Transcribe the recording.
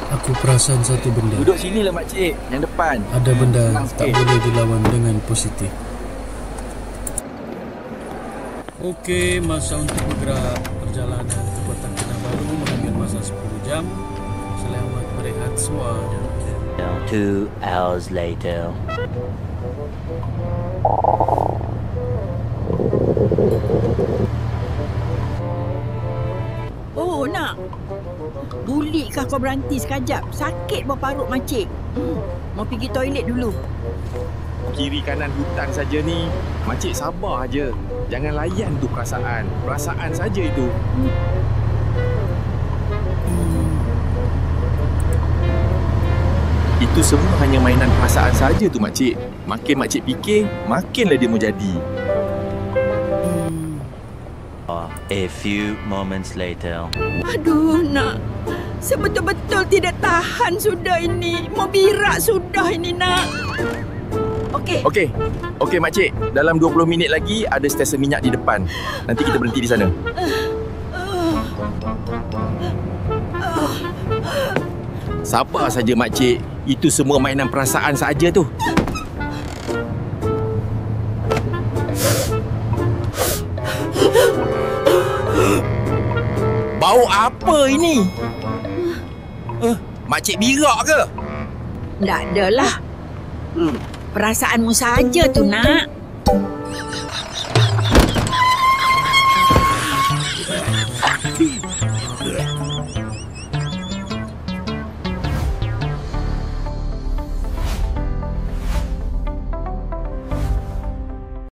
Aku perasan satu benda. Duduk sini lah makcik, yang depan. Ada benda Senang tak sikit. boleh dilawan dengan positif. Okey, masa untuk bergerak. Perjalanan ke Kota Kinabalu mengambil masa 10 jam. Selamat berehat semua. 2 hours later. Oh, nak. Bulikah kau berhenti sekejap? Sakit buah parut makcik. Mau pergi toilet dulu. Kiri kanan hutan saja ni. Makcik sabar aja. Jangan layan tu perasaan. Perasaan saja itu. Itu semua hanya mainan perasaan saja tu makcik. Makin makcik fikir, makinlah dia mau jadi. A few moments later. Aduh, nak. Sebetul-betul tidak tahan sudah ini. Mau birak sudah ini, nak. Okey. Okey makcik. Dalam 20 minit lagi ada stesen minyak di depan. Nanti kita berhenti di sana. Sabar saja makcik. Itu semua mainan perasaan saja tu. Bau apa ini? Makcik birak ke? Tak adalah. Perasaanmu saja tu, nak.